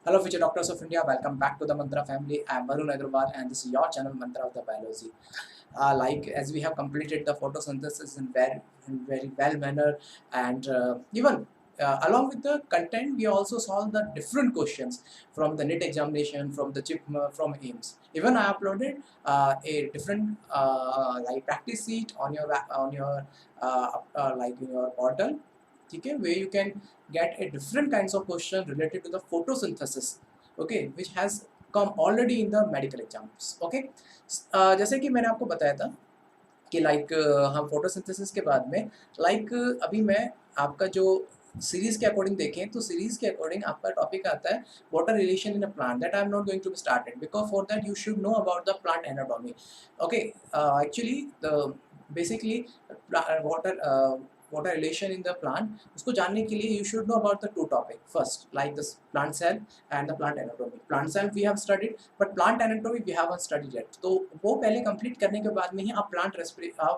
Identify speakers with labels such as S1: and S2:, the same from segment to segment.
S1: Hello, future doctors of India. Welcome back to the Mantra family. I am Varun Agrawal, and this is your channel, Mantra of the Biology. As we have completed the photosynthesis in very well manner, and even along with the content, we also solved the different questions from the NIT examination, from the CHIP, from AIMS. Even I uploaded a different practice sheet on your portal. Okay, where you can get a different kinds of question related to the photosynthesis, okay, which has come already in the medical exams. Okay, जैसे कि मैंने आपको बताया था कि हम photosynthesis के बाद में अभी मैं आपका जो सीरीज के अकॉर्डिंग देखें तो सीरीज के अकॉर्डिंग आपका टॉपिक आता है water relation in a plant that I am not going to be started because for that you should know about the plant anatomy. Okay, actually the basically water water relation in the plant, उसको जानने के लिए you should know about the two topic first, like the plant cell and the plant anatomy. Plant cell we have studied, but plant anatomy we haven't studied yet. तो वो पहले complete करने के बाद में ही आप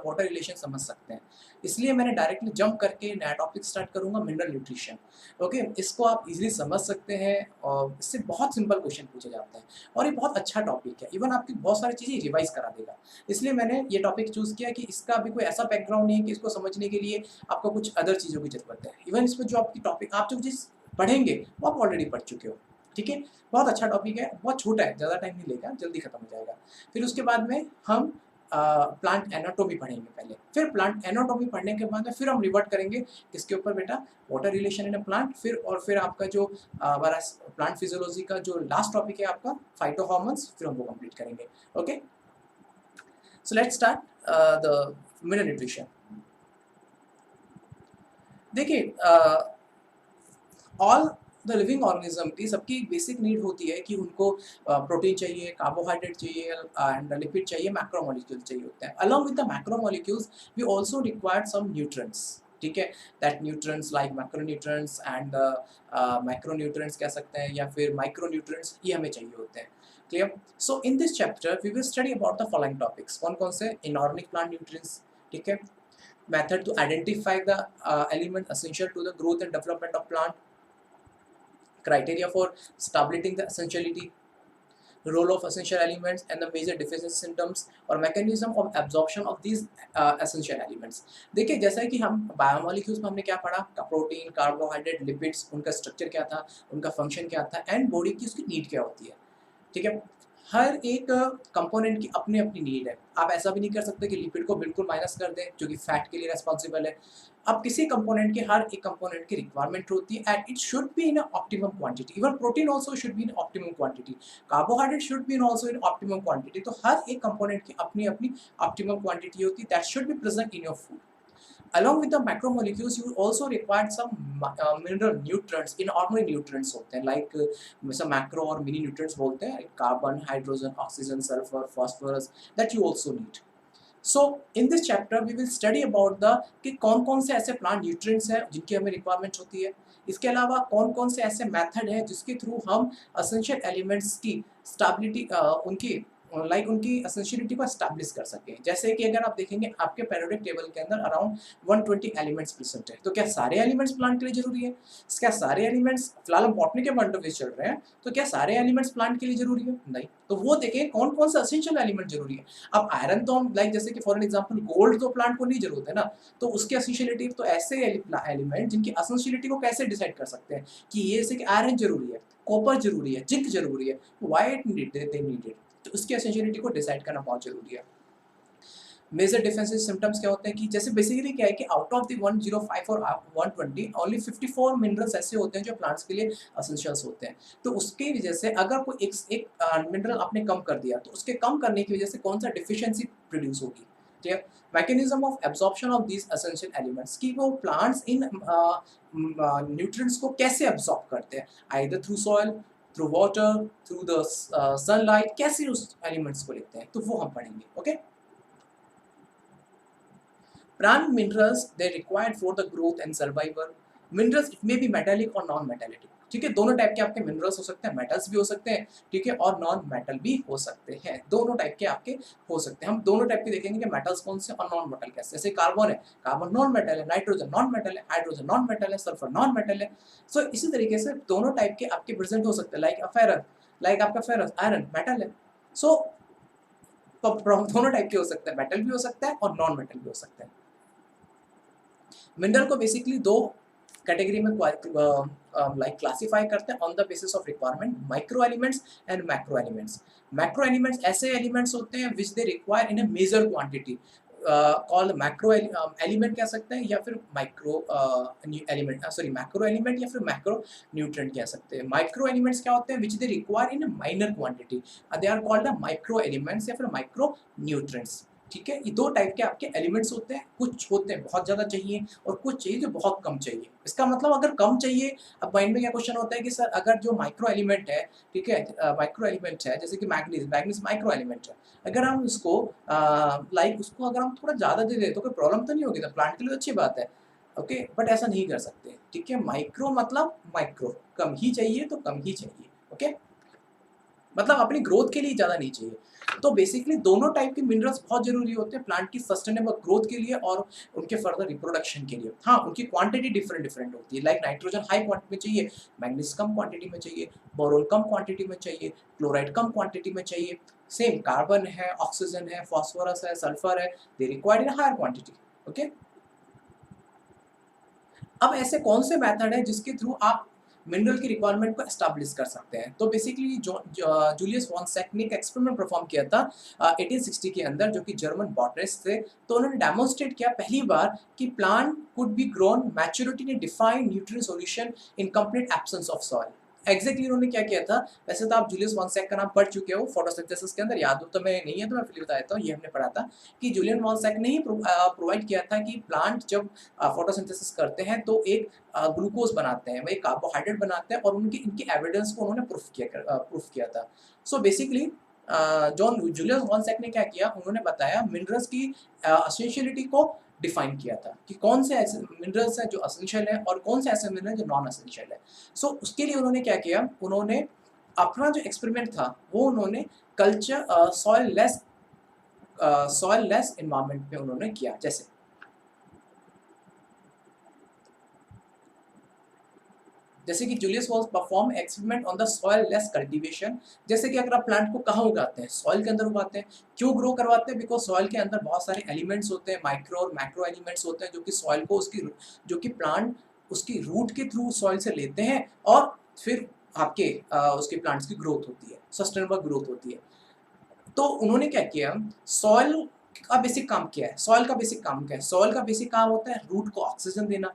S1: वाटर रिलेशन समझ सकते हैं. इसलिए मैंने डायरेक्टली जंप करके नया टॉपिक स्टार्ट करूंगा, मिनरल न्यूट्रिशन. ओके, इसको आप इजीली समझ सकते हैं और इससे बहुत सिंपल क्वेश्चन पूछे जाते हैं और ये बहुत अच्छा टॉपिक है. इवन आपकी बहुत सारी चीज़ें रिवाइज करा देगा. इसलिए मैंने ये टॉपिक चूज़ किया कि इसका अभी कोई ऐसा बैकग्राउंड नहीं है कि इसको समझने के लिए आपको कुछ अदर चीज़ों की ज़रूरत है. इवन इसमें जो आपकी टॉपिक आप जो चीज़ पढ़ेंगे वो आप ऑलरेडी पढ़ चुके हो. ठीक है, बहुत अच्छा टॉपिक है, बहुत छोटा है, ज़्यादा टाइम नहीं लेगा, जल्दी खत्म हो जाएगा. फिर उसके बाद में हम प्लांट एनाटोमी पढ़ेंगे पहले. फिर प्लांट एनाटोमी पढ़ने के बाद में फिर हम रिवर्ट करेंगे किसके ऊपर बेटा, water relation in a plant. फिर आपका जो हमारा प्लांट फिजियोलॉजी का जो लास्ट टॉपिक है आपका फाइटो हार्मोन्स, फिर हम वो कंप्लीट करेंगे. Okay, so let's start the mineral nutrition. देखिए, ऑल द लिविंग ऑर्गेनिज्म की सबकी एक बेसिक नीड होती है कि उनको प्रोटीन चाहिए, कार्बोहाइड्रेट चाहिए एंड लिपिड चाहिए, मैक्रोमोलिक्यूल्स चाहिए होते हैं. Along with the macromolecules we also require some nutrients. ठीक है, that nutrients like macronutrients and micronutrients कह सकते हैं या फिर माइक्रोन्यूट्रिएंट्स, ये हमें चाहिए होते हैं. Clear? So in this chapter we will study about the following topics. कौन कौन से? Inorganic plant nutrients. ठीक है, method to identify the element essential to the growth and development of plant, criteria for establishing the essentiality, role of essential elements and the major deficiency symptoms और mechanism of absorption of these essential elements. देखिए, जैसा कि हम biomolecules में हमने क्या पढ़ा, protein, carbohydrate, lipids, उनका स्ट्रक्चर क्या था, उनका फंक्शन क्या था एंड बॉडी की उसकी नीड क्या होती है. ठीक है, हर एक कंपोनेंट की अपनी अपनी नीड है. आप ऐसा भी नहीं कर सकते कि लिपिड को बिल्कुल माइनस कर दें जो कि फैट के लिए रेस्पॉन्सिबल है. अब किसी कंपोनेंट की हर एक कंपोनेंट की रिक्वायरमेंट होती है and it should be in optimum quantity. Even protein also should be in optimum quantity, carbohydrate should be in also in optimum quantity. तो हर एक कंपोनेंट की अपनी अपनी ऑप्टिमम क्वांटिटी होती है that should be present in your food. Along with the macromolecules, you also require some mineral nutrients, inorganic nutrients होते हैं, like some macro और mini nutrients बोलते हैं, like carbon, hydrogen, oxygen, sulfur, phosphorus, that you also need. So in this chapter we will study about the कि कौन कौन से ऐसे plant nutrients हैं जिनकी हमें requirement होती है. इसके अलावा कौन कौन से ऐसे method हैं जिसके थ्रू हम essential elements की stability उनकी एसेंशियलिटी को एस्टैब्लिश कर सकें. जैसे कि अगर आप देखेंगे आपके पेरियोडिक टेबल के अंदर अराउंड 120 एलिमेंट्स प्रेजेंट है. तो क्या सारे एलिमेंट्स प्लांट के लिए जरूरी है? क्या सारे एलिमेंट्स, फिलहाल हम बॉटनी के पॉइंट ऑफ व्यू चल रहे हैं, तो क्या सारे एलिमेंट्स प्लांट के लिए जरूरी है? नहीं. तो वो देखें कौन कौन सा एसेंशियल एलिमेंट जरूरी है. अब आयरन तो हम जैसे कि फॉर एन एग्जाम्पल गोल्ड तो प्लांट को नहीं जरूरत है ना, तो उसकी एसेंशियलिटी तो ऐसे एलिमेंट जिनकी एसेंशियलिटी को कैसे डिसाइड कर सकते हैं कि ये जैसे कि आयरन जरूरी है, कॉपर जरूरी है, जिंक जरूरी है, व्हाई इट नीडेड, तो उसकी एसेंशियलिटी को डिसाइड करना बहुत जरूरी है. मेजर डिफरेंसेस सिम्टम्स क्या होते हैं कि जैसे बेसिकली क्या है कि आउट ऑफ द 105 और 120 ओनली 54 मिनरल्स ऐसे होते हैं जो प्लांट्स के लिए एसेंशियल्स होते हैं. तो उसकी वजह से अगर कोई एक मिनरल आपने कम कर दिया तो उसके कम करने की वजह से कौन सा डिफिशियंसी प्रोड्यूस होगी. ठीक है, mechanism of absorption of these essential elements कि वो प्लांट्स इन न्यूट्रिएंट्स को कैसे एब्जॉर्ब करते हैं, either through soil, through water, through the sunlight, कैसे उस एलिमेंट्स को लेते हैं, तो वो हम पढ़ेंगे. Okay, plant minerals they required for the growth and survival. Minerals it may be metallic or non-metallic. ठीक है, दोनों टाइप के आपके मिनरल्स हो सकते हैं, मेटल्स भी हो सकते हैं, ठीक है, और नॉन मेटल भी हो सकते हैं, दोनों टाइप के आपके हो सकते हैं। हम दोनों टाइप के देखेंगे कि मेटल्स कौन से और नॉन मेटल कैसे। जैसे कार्बन है, कार्बन नॉन मेटल है, नाइट्रोजन नॉन मेटल है, हाइड्रोजन नॉन मेटल है, सल्फर नॉन मेटल है। सो इसी तरीके से दोनों टाइप के आपके प्रेजेंट हो सकते हैं, लाइक फेरस, लाइक आपका फेरस आयरन मेटल है। सो दोनों टाइप के हो सकते हैं, मेटल भी हो सकता है और नॉन मेटल भी हो सकता है। मिनरल को बेसिकली दो कैटेगरी में लाइक क्लासिफाई करते हैं on the basis of requirement, micro elements and macro elements. Macro elements ऐसे एलिमेंट्स होते हैं which they require in a major quantity, called macro element कह सकते हैं, या फिर micro element, sorry macro element या फिर मैक्रो न्यूट्रिएंट कह सकते हैं। माइक्रो एलिमेंट्स क्या होते हैं which they require in a minor quantity, they are called the micro elements या फिर माइक्रो न्यूट्रिएंट्स। ठीक है, ये दो टाइप के आपके एलिमेंट्स होते हैं, कुछ होते हैं बहुत ज़्यादा चाहिए और कुछ चाहिए जो बहुत कम चाहिए। इसका मतलब अगर कम चाहिए, अब माइंड में क्या क्वेश्चन होता है कि सर अगर जो माइक्रो एलिमेंट है, ठीक है, माइक्रो एलिमेंट है जैसे कि मैग्नीज, मैग्नीज माइक्रो एलिमेंट है, अगर हम उसको लाइक उसको अगर हम थोड़ा ज़्यादा दे दें तो कोई प्रॉब्लम तो नहीं होगी, तो प्लांट के लिए अच्छी बात है। ओके, बट ऐसा नहीं कर सकते। ठीक है, माइक्रो मतलब माइक्रो, कम ही चाहिए तो कम ही चाहिए। ओके, मतलब अपनी ग्रोथ के लिए ज़्यादा नहीं चाहिए। तो बेसिकली दोनों टाइप के मिनरल्स बहुत ज़रूरी होते हैं प्लांट की सस्टेनेबल ग्रोथ के लिए और उनके फर्दर रिप्रोडक्शन के लिए। हाँ, उनकी क्वांटिटी डिफरेंट डिफरेंट होती है, लाइक नाइट्रोजन हाई क्वांटिटी में चाहिए, मैग्नीज कम क्वांटिटी में चाहिए, बोरोन कम क्वांटिटी में चाहिए, क्लोराइड कम क्वांटिटी में चाहिए। सेम कार्बन है, ऑक्सीजन है, फास्फोरस है, सल्फर है, they required in higher quantity. Okay, अब ऐसे कौन से मेथड है जिसके थ्रू आप मिनरल की रिक्वायरमेंट को एस्टैब्लिश कर सकते हैं? तो बेसिकली जूलियस वॉन सैक ने एक एक्सपेरिमेंट परफॉर्म किया था 1860 के अंदर, जो कि जर्मन बॉटनिस्ट थे। तो उन्होंने डेमोन्स्ट्रेट किया पहली बार कि plant could be grown maturity in defined nutrient solution in complete absence of soil. Exactly उन्होंने क्या किया था, वैसे तो आप जूलियस वॉन सैक का नाम पढ़ चुके हो फोटोसिंथेसिस के अंदर, याद हो तो मैं नहीं है तो मैं फिर बता देता हूँ। ये हमने पढ़ा था कि जूलियन वॉन सैक ने ही प्रोवाइड किया था कि प्लांट जब फोटोसिंथेसिस करते हैं तो एक ग्लूकोज बनाते हैं, वही कार्बोहाइड्रेट बनाते हैं, और उनकी इनकी एविडेंस को उन्होंने प्रूफ किया था। So basically John Julius von Sachs ने क्या किया, उन्होंने बताया मिनरल्स की एसेंशियलिटी को डिफाइन किया था कि कौन से ऐसे मिनरल्स हैं जो एसेंशियल है और कौन से ऐसे मिनरल जो नॉन एसेंशियल है। सो उसके लिए उन्होंने क्या किया, उन्होंने अपना जो एक्सपेरिमेंट था वो उन्होंने कल्चर सॉइल लेस एनवायरनमेंट में उन्होंने किया। जैसे कि Julius walls perform experiment on the soil less cultivation. जैसे कि अगर आप प्लांट को कहाँ उगाते हैं, सॉइल के अंदर उगाते हैं। क्यों ग्रो करवाते हैं? बिकॉज सॉइल के अंदर बहुत सारे एलिमेंट्स होते हैं, माइक्रो और मैक्रो एलिमेंट्स होते हैं, जो कि सॉइल को उसकी जो कि प्लांट उसकी रूट के थ्रू सॉइल से लेते हैं और फिर आपके उसके प्लांट्स की ग्रोथ होती है, सस्टेनेबल ग्रोथ होती है। तो उन्होंने क्या किया, सॉइल का बेसिक काम क्या है, सॉइल का बेसिक काम क्या है, सॉइल का बेसिक काम होता है रूट को ऑक्सीजन देना,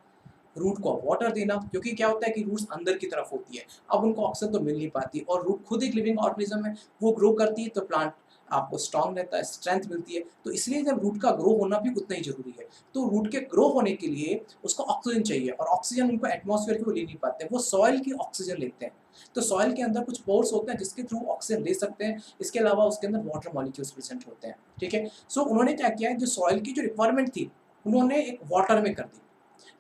S1: रूट को वाटर देना, क्योंकि क्या होता है कि रूट्स अंदर की तरफ होती है, अब उनको ऑक्सीजन तो मिल नहीं पाती, और रूट खुद एक लिविंग ऑर्गेनिज्म है, वो ग्रो करती है तो प्लांट आपको स्ट्रांग रहता है, स्ट्रेंथ मिलती है। तो इसलिए जब रूट का ग्रो होना भी उतना ही जरूरी है। तो रूट के ग्रो होने के लिए उसको ऑक्सीजन चाहिए, और ऑक्सीजन उनको एटमॉस्फेयर की वो ले नहीं पाते, वो सॉइल की ऑक्सीजन लेते हैं। तो सॉइल के अंदर कुछ पोर्स होते हैं जिसके थ्रू ऑक्सीजन ले सकते हैं। इसके अलावा उसके अंदर वाटर मॉलिक्यूल्स प्रेजेंट होते हैं। ठीक है, सो उन्होंने क्या किया है, जो सॉइल की जो रिक्वायरमेंट थी उन्होंने एक वाटर में कर दी।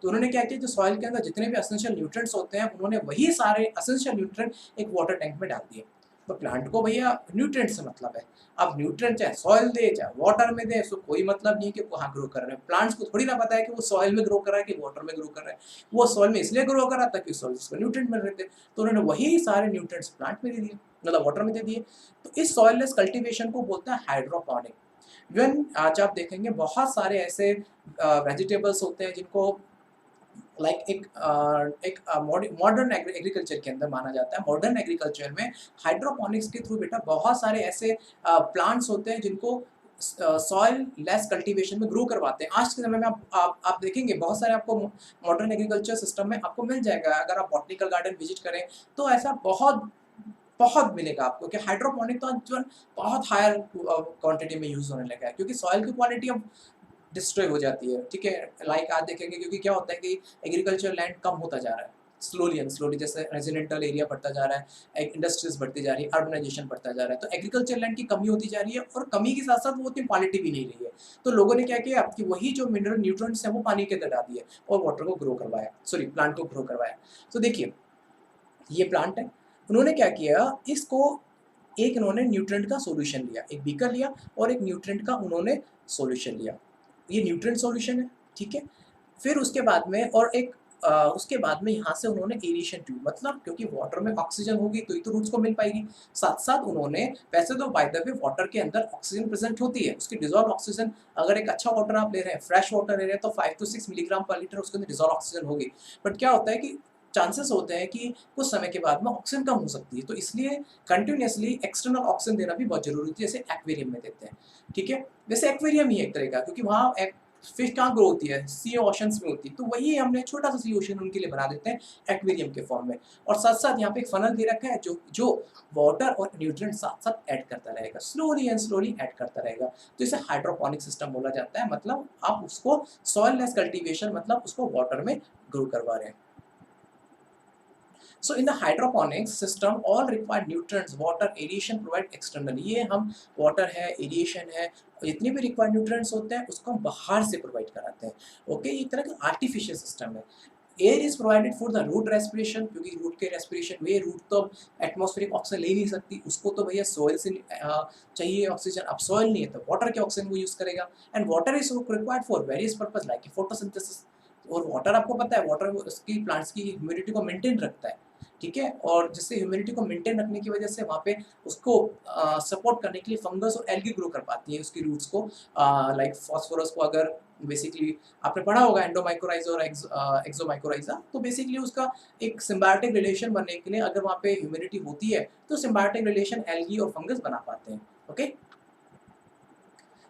S1: तो उन्होंने क्या किया, जो सॉइल के अंदर जितने भी एसेंशियल न्यूट्रिएंट्स होते हैं उन्होंने वही सारे एसेंशियल न्यूट्रिएंट एक वाटर टैंक में डाल दिए। तो प्लांट को भैया न्यूट्रिएंट से मतलब है। अब न्यूट्रिएंट चाहे सॉइल दे चाहे वाटर में दे, उसको कोई मतलब नहीं है कि कहाँ ग्रो कर रहे हैं। प्लांट्स को थोड़ी ना पता है कि वो सॉइल में ग्रो कर रहा है कि वाटर में ग्रो कर रहा है। वो सॉइल में इसलिए ग्रो कर रहा था कि सॉइल उसको न्यूट्रिएंट मिल रहे थे, तो उन्होंने वही सारे न्यूट्रिएंट्स प्लांट में दे दिए, मतलब वाटर में दे दिए। तो इस सॉइललेस कल्टीवेशन को बोलते हैं हाइड्रोपोनिक। इवन आज आप देखेंगे बहुत सारे ऐसे वेजिटेबल्स होते हैं जिनको लाइक एक मॉडर्न एग्रीकल्चर के अंदर माना जाता है। मॉडर्न एग्रीकल्चर में हाइड्रोपोनिक्स के थ्रू बेटा बहुत सारे ऐसे प्लांट्स होते हैं जिनको सॉइल लेस कल्टीवेशन में ग्रो करवाते हैं। आज के समय में आप देखेंगे बहुत सारे आपको मॉडर्न एग्रीकल्चर सिस्टम में आपको मिल जाएगा। अगर आप बॉटनिकल गार्डन विजिट करें तो ऐसा बहुत बहुत मिलेगा आपको कि हाइड्रोपोनिक तो जो बहुत हायर क्वांटिटी में यूज होने लगा है, क्योंकि सॉइल की क्वालिटी अब डिस्ट्रॉय हो जाती है। ठीक है, लाइक आज देखेंगे, क्योंकि क्या होता है कि एग्रीकल्चर लैंड कम होता जा रहा है स्लोली एंड स्लोली, जैसे रेजिडेंटल एरिया बढ़ता जा रहा है, इंडस्ट्रीज बढ़ती जा रही है, अर्बनाइजेशन बढ़ता जा रहा है, तो एग्रीकल्चर लैंड की कमी होती जा रही है, और कमी के साथ साथ वो उतनी क्वालिटी भी नहीं रही है। तो लोगों ने क्या किया, आपकी वही जो मिनरल न्यूट्रिएंट्स है वो पानी के अंदर डाल दिए और वाटर को ग्रो करवाया, सॉरी प्लांट को ग्रो करवाया। तो देखिए ये प्लांट है, उन्होंने क्या किया, इसको एक इन्होंने न्यूट्रिएंट का सॉल्यूशन लिया, एक बीकर लिया और एक न्यूट्रिएंट का उन्होंने सॉल्यूशन लिया। ये न्यूट्रिएंट सॉल्यूशन है, ठीक है? फिर उसके बाद में और एक उसके बाद में यहाँ से उन्होंने एरेशन ट्यूब, मतलब क्योंकि वाटर में ऑक्सीजन होगी तो ही तो रूट्स को मिल पाएगी। साथ-साथ उन्होंने, वैसे तो बाय द वे वाटर के अंदर ऑक्सीजन प्रेज़ेंट होती है, उसकी डिसॉल्व्ड ऑक्सीजन, अगर एक अच्छा वाटर आप ले रहे हैं, फ्रेश वाटर ले रहे हैं तो 5 टू 6 मिलीग्राम पर लीटर उसके अंदर डिसॉल्व्ड ऑक्सीजन होगी। बट क्या होता है कि चांसेस होते हैं कि कुछ समय के बाद में ऑक्सीजन कम हो सकती है, तो इसलिए कंटीन्यूअसली एक्सटर्नल ऑक्सीजन देना भी बहुत ज़रूरी होती है, जैसे एक्वेरियम में देते हैं, ठीक है? वैसे एक्वेरियम ही एक तरह का, क्योंकि वहाँ एक फिश कहाँ ग्रो होती है? सी ओशंस में होती है, तो वही हमने छोटा-सा सी ओशन उनके लिए बना देते हैं एक्वेरियम के फॉर्म में। और साथ-साथ यहाँ पे एक फनल दे रखा है जो वाटर और न्यूट्रिएंट साथ-साथ ऐड करता रहेगा, स्लोली एंड स्लोली ऐड करता रहेगा। तो इसे हाइड्रोपोनिक सिस्टम बोला जाता है, मतलब आप उसको सॉइल लेस कल्टीवेशन, मतलब उसको वाटर में ग्रो करवा रहे हैं। So in the hydroponics system, all required nutrients, water, aeration provide externally. ये हम water है, aeration है, जितने भी required nutrients होते हैं उसको हम बाहर से provide कराते हैं. ओके, एक तरह का artificial system है. Air is provided for the root respiration, क्योंकि रूट के रेस्पिरेशन में रूट तो एटमॉस्फेरिक ऑक्सीजन ले नहीं सकती, उसको तो भैया सॉइल से चाहिए ऑक्सीजन। अब सॉइल नहीं है तो वाटर के ऑक्सीजन वो यूज करेगा। And water is required for various purpose like photosynthesis. और वाटर आपको पता है, वाटर उसकी प्लांट्स की ह्यूमिडिटी को मेंटेन रखता है, ठीक है? और जिससे ह्यूमिडिटी को मेंटेन रखने की वजह से वहाँ पे उसको सपोर्ट करने के लिए फंगस और एल्गी ग्रो कर पाती है उसकी रूट्स को। लाइक फास्फोरस को अगर बेसिकली आपने पढ़ा होगा एंडोमाइकोराइजा और एक्सोमाइकोराइजा, तो बेसिकली उसका एक सिम्बायोटिक रिलेशन बनने के लिए अगर वहाँ पे ह्यूमिडिटी होती है तो सिम्बायोटिक रिलेशन एल्गी और फंगस बना पाते हैं। Okay,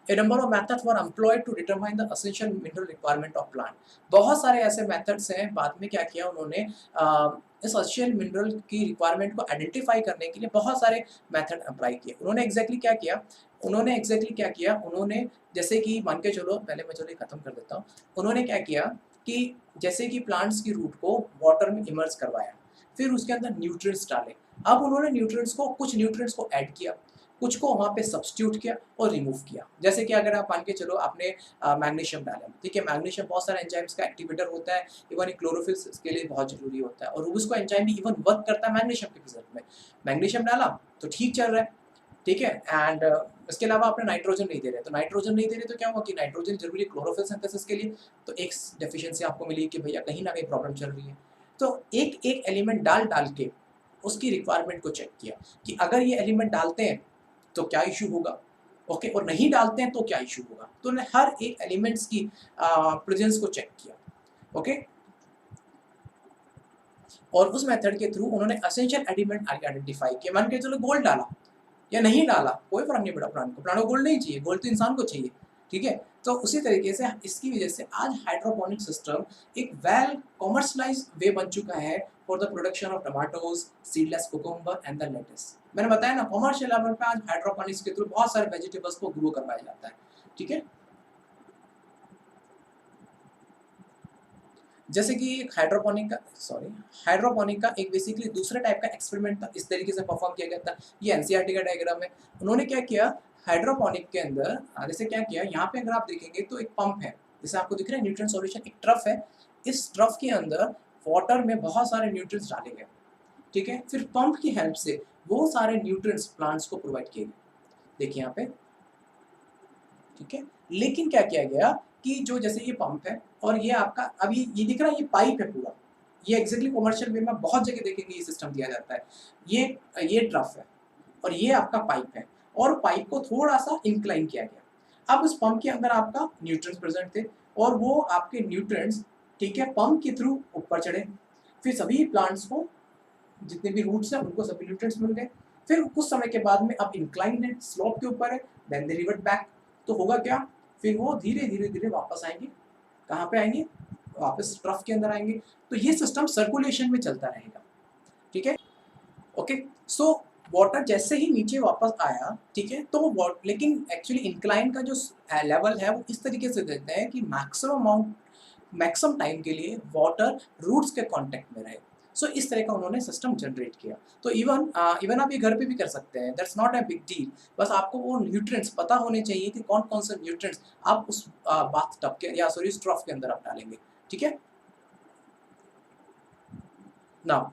S1: A number of methods were employed to determine the essential mineral requirement of plant. बहुत सारे ऐसे मेथड्स हैं, बाद में क्या किया उन्होंने, इस एसेंशियल मिनरल की रिक्वायरमेंट को आइडेंटिफाई करने के लिए बहुत सारे मेथड अप्लाई किए। उन्होंने जैसे कि मान के चलो, पहले मैं चलो खत्म कर देता हूँ। उन्होंने क्या किया कि जैसे कि प्लांट्स की रूट को वाटर में इमर्ज करवाया, फिर उसके अंदर न्यूट्रिएंट्स डाले। अब उन्होंने कुछ न्यूट्रिएंट्स को ऐड किया, कुछ को वहाँ पे सब्स्टिट्यूट किया और रिमूव किया। जैसे कि अगर आप मान के चलो आपने मैग्नीशियम डाला, ठीक है? मैग्नीशियम बहुत सारे एंजाइम्स का एक्टिवेटर होता है, इवन एक क्लोरोफिल के लिए बहुत ज़रूरी होता है, और उसको एंजाइम भी इवन वर्क करता है मैग्नीशियम के प्रेजेंट में। मैग्नीशियम डाला तो ठीक चल रहा है, ठीक है? एंड इसके अलावा आपने नाइट्रोजन नहीं दे रहे, तो नाइट्रोजन नहीं दे रहे तो क्या हुआ कि नाइट्रोजन ज़रूरी है क्लोरोफिल सिंथेसिस के लिए, तो एक डेफिशिएंसी आपको मिली कि भैया कहीं न कहीं प्रॉब्लम चल रही है। तो एक-एक एलिमेंट डाल-डाल के उसकी रिक्वायरमेंट को चेक किया कि अगर ये एलिमेंट डालते हैं तो क्या इश्यू होगा, ओके, और नहीं डालते हैं तो क्या इश्यू होगा। तो उन्होंने हर एक एलिमेंट्स की प्रेजेंस को चेक किया, ओके। और उस मेथड के थ्रू उन्होंने एसेंशियल एलिमेंट आइडेंटिफाई किया। मान के चलो गोल्ड डाला या नहीं डाला, कोई फर्क नहीं पड़ा प्लांट को गोल्ड नहीं चाहिए, गोल्ड तो इंसान को चाहिए, ठीक है? तो उसी तरीके से इसकी वजह से आज हाइड्रोपोनिक सिस्टम एक वेल कमर्शलाइज्ड वे बन चुका है for the production of tomatoes, seedless cucumber and the let's. मैंने बताया ना, कमर्शियल लेवल पे आज हाइड्रोपोनिक्स के थ्रू बहुत सारे वेजिटेबल्स को ग्रो करवाया जाता है, ठीक है? जैसे कि एक हाइड्रोपोनिक का एक बेसिकली दूसरे टाइप का एक्सपेरिमेंट था, इस तरीके से परफॉर्म किया गया था। ये एनसीईआरटी का डायग्राम है। उन्होंने क्या किया, हाइड्रोपोनिक के अंदर जैसे क्या किया, यहाँ पे अगर आप देखेंगे तो एक पंप है, जैसे आपको दिख रहा है न्यूट्रिएंट सॉल्यूशन, एक ट्रफ है। इस ट्रफ के अंदर वाटर में बहुत सारे न्यूट्रिएंट्स डाले गए, ठीक है? फिर पंप की हेल्प से वो सारे न्यूट्रिएंट्स प्लांट्स को प्रोवाइड किए गए। देखिए यहाँ पे, ठीक है? लेकिन क्या किया गया कि जो जैसे ये पंप है और ये आपका अब ये दिख रहा है, ये पाइप है पूरा। ये एग्ज़ैक्टली कमर्शियल वे में बहुत जगह देखेंगे ये सिस्टम दिया जाता है। ये ट्रफ है और ये आपका पाइप है, और पाइप को थोड़ा-सा इंक्लाइन किया गया। अब उस पंप के अंदर आपका न्यूट्रिएंट्स प्रेज़ेंट थे और वो आपके न्यूट्रिएंट्स, ठीक है, पंप के थ्रू ऊपर चढ़े। फिर सभी प्लांट्स को, जितने भी रूट्स हैं उनको सभी न्यूट्रिएंट्स मिल गए। फिर कुछ समय के बाद में अब इंक्लाइंड है, स्लोप के ऊपर है, देन दे रिवर्ट बैक। तो होगा क्या, फिर वो धीरे-धीरे वापस आएँगे। कहाँ पे आएँगे? वापस ट्रफ के अंदर आएँगे। तो ये सिस्टम सर्कुलेशन में चलता रहेगा, ठीक है? ओके, सो वाटर जैसे ही नीचे वापस आया, ठीक है, तो लेकिन एक्चुअली इंक्लाइन का जो लेवल है वो इस तरीके से देते हैं कि मैक्सिमम टाइम के लिए वाटर रूट्स के कांटेक्ट में रहे। सो इस तरह का उन्होंने सिस्टम जनरेट किया। तो इवन आप ये घर पे भी कर सकते हैं, that's not a big deal. बस आपको वो न्यूट्रिएंट्स पता होने चाहिए कि कौन-कौन से न्यूट्रिएंट्स आप उस बाथ टब के, या सॉरी, उस ट्रफ के अंदर आप डालेंगे, ठीक है? नाउ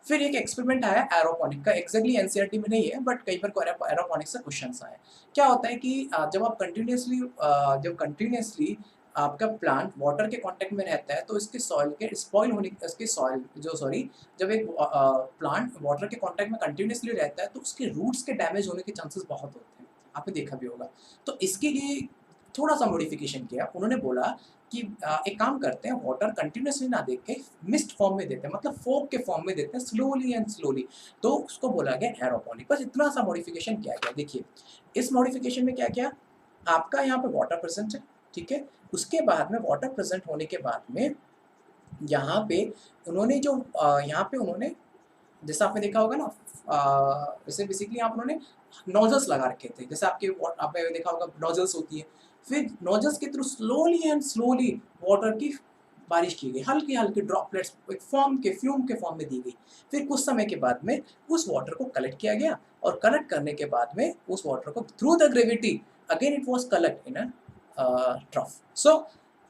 S1: फिर एक एक्सपेरिमेंट आया एरोपोनिक का, एग्जैक्टली एनसीईआरटी में नहीं है बट कई बार एरोपोनिक से क्वेश्चंस आए। क्या होता है कि जब कंटिन्यूअसली आपका प्लांट वाटर के कांटेक्ट में रहता है तो इसके सॉइल के स्पॉइल होने इसके सॉइल जो सॉरी जब एक प्लांट वाटर के कांटेक्ट में कंटिन्यूअसली रहता है तो उसके रूट्स के डैमेज होने के चांसेस बहुत होते हैं, आपने देखा भी होगा। तो इसके लिए थोड़ा सा मॉडिफिकेशन किया, उन्होंने बोला कि एक काम करते हैं, वाटर कंटिन्यूअसली ना देके मिस्ट फॉर्म में देते हैं, मतलब फोग के फॉर्म में देते हैं स्लोली एंड स्लोली। तो उसको बोला गया एरोपोनिक। बस इतना सा मॉडिफिकेशन किया गया। देखिए इस मॉडिफिकेशन में क्या किया, आपका यहाँ पे वाटर प्रेजेंट है, ठीक है। उसके बाद में वाटर प्रेजेंट होने के बाद में यहाँ पे उन्होंने यहाँ पे उन्होंने जैसे आपने देखा होगा ना, जैसे बेसिकली आप उन्होंने नोजल्स लगा रखे थे, जैसे आपने देखा होगा नोजल्स होती है। फिर नोजल्स के through slowly and slowly water की बारिश की गई, हल्की हल्की ड्रॉपलेट्स एक फ्यूम के फॉर्म में दी गई। फिर कुछ समय के बाद में उस वाटर को कलेक्ट किया गया और कलेक्ट करने के बाद में उस वाटर को through the gravity again it was collect in a trough. So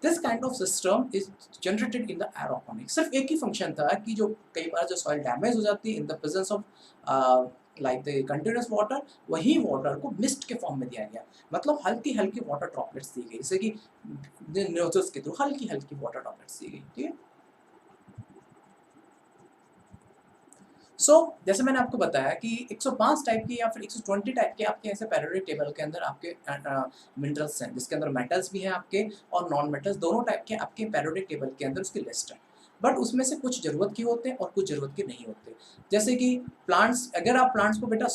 S1: this kind of system is generated in the aeroponic. सिर्फ एक ही फंक्शन था कि जो कई बार जो सॉइल डैमेज हो जाती है in the presence of like the continuous water, वही वाटर को मिस्ट के फॉर्म में दिया गया, मतलब हल्की हल्की वाटर ड्रॉपलेट्स दी गई, जैसे कि नोजल्स के थ्रू हल्की हल्की वाटर ड्रॉपलेट्स दी गई, ठीक है। जैसे मैंने आपको बताया कि 105 टाइप की या फिर 120 टाइप के आपके ऐसे पेरियोडिक टेबल के अंदर आपके मिनरल्स हैं, जिसके अंदर मेटल्स भी हैं आपके और नॉन मेटल्स दोनों टाइप के आपके पेरियोडिक टेबल के अंदर उसकी लिस्ट है। बट उसमें से कुछ ज़रूरत के होते हैं और कुछ ज़रूरत के नहीं होते। जैसे कि प्लांट्स, अगर आप प्लांट्स को बेटा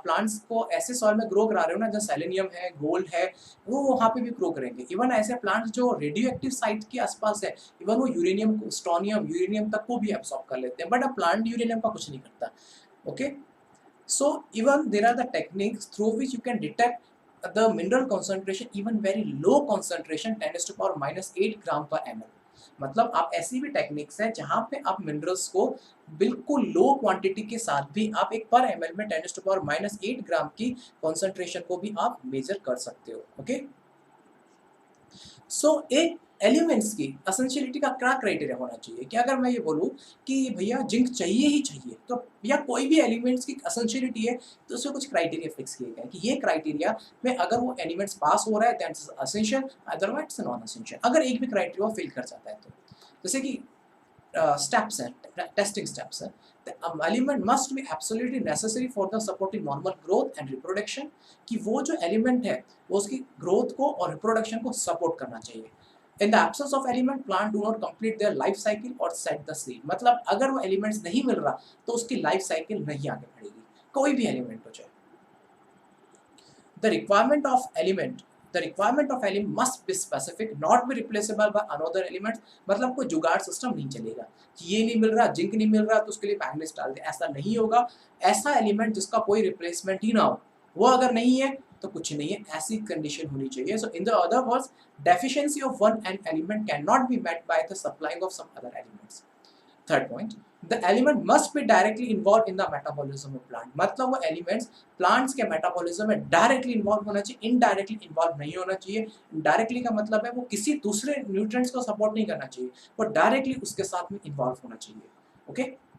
S1: प्लांट्स को ऐसे सॉइल में ग्रो करा रहे हो ना जहाँ सेलेनियम है, गोल्ड है, वो वहाँ पे भी ग्रो करेंगे। इवन ऐसे प्लांट्स जो रेडियो एक्टिव साइट के आसपास है, इवन वो यूरेनियम को, स्ट्रोनियम, यूरेनियम तक को भी एब्सॉर्ब कर लेते हैं, बट अ प्लांट यूरेनियम का कुछ नहीं करता। Okay, so even there are the techniques through which you can detect the mineral concentration, even very low concentration 10 to power minus 8 ग्राम पर ml। मतलब आप ऐसी भी टेक्निक्स हैं जहाँ पे आप मिनरल्स को बिल्कुल लो क्वांटिटी के साथ भी आप एक पर ml में 10 to power minus 8 ग्राम की कॉन्सेंट्रेशन को भी आप मेजर कर सकते हो। ओके, एक एलिमेंट्स की एसेंशियलिटी का क्या क्राइटेरिया होना चाहिए कि अगर मैं ये बोलूँ कि भैया जिंक चाहिए ही चाहिए, तो या कोई भी एलिमेंट्स की एसेंशियलिटी है तो उसमें कुछ क्राइटेरिया फिक्स किए गए हैं कि ये क्राइटेरिया में अगर वो एलिमेंट्स पास हो रहा है that is essential, otherwise non essential. अगर एक भी क्राइटेरिया फिल कर जाता है तो जैसे कि steps हैं, टेस्टिंग स्टेप्स हैं। The element must be absolutely necessary for the supporting normal growth and reproduction, कि वो जो एलिमेंट है वो उसकी ग्रोथ को और रिप्रोडक्शन को सपोर्ट करना चाहिए। In the absence of element plant do not complete their life cycle और सेट द सीड, मतलब अगर वो एलिमेंट्स नहीं मिल रहा तो उसकी लाइफ साइकिल नहीं आगे बढ़ेगी, कोई भी एलिमेंट हो चाहे। The requirement of element the requirement of element must be specific, not be replaceable by another element। मतलब कोई जुगाड़ सिस्टम नहीं चलेगा कि ये नहीं मिल रहा, जिंक नहीं मिल रहा तो उसके लिए मैग्नीज डाल दे, ऐसा नहीं होगा। ऐसा एलिमेंट जिसका कोई रिप्लेसमेंट ही ना हो, वो अगर नहीं है तो कुछ नहीं है, ऐसी कंडीशन होनी चाहिए। So in the other words, deficiency of one an element can not be met by the supplying of some other elements. Third point, the element must be directly involve in the metabolism of plant, मतलब वो elements plants के metabolism में directly involve होना चाहिए, indirectly involve नहीं होना चाहिए। Directly का मतलब है वो किसी दूसरे न्यूट्रिएंट्स को सपोर्ट नहीं करना चाहिए, वो डायरेक्टली उसके साथ में इन्वॉल्व होना चाहिए। ओके,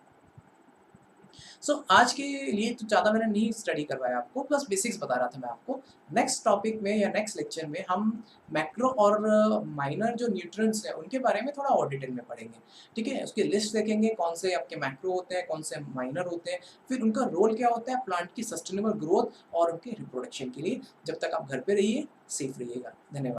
S1: आज के लिए तो ज़्यादा मैंने नहीं स्टडी करवाया आपको, बस बेसिक्स बता रहा था मैं आपको। नेक्स्ट टॉपिक में या नेक्स्ट लेक्चर में हम मैक्रो और माइनर जो न्यूट्रिएंट्स हैं उनके बारे में थोड़ा और डिटेल में पढ़ेंगे, ठीक है। उसकी लिस्ट देखेंगे कौन से आपके मैक्रो होते हैं, कौन से माइनर होते हैं, फिर उनका रोल क्या होता है प्लांट की सस्टेनेबल ग्रोथ और उनके रिप्रोडक्शन के लिए। जब तक आप घर पे रहिए, सेफ रहिएगा। धन्यवाद।